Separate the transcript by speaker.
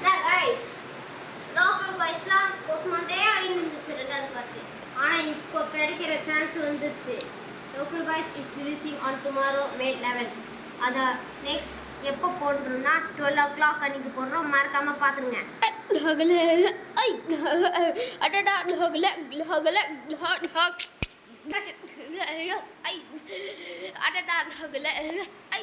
Speaker 1: guys, local boysலாம் postmate ஆயிடுச்சு ரெண்டாவது part. ஆனா இப்போ கிடைக்கிற சான்ஸ் வந்துச்சு. Local boys is releasing on tomorrow May 11. அத நெக்ஸ்ட் எப்போ போடுறோம்னா 12 o'clock அன்னைக்கு போடுறோம். மறக்காம பாத்துங்க. ஹகல ஐ அடடா ஹகல ஹகல ஹக் ஐ அடடா ஹகல ஐ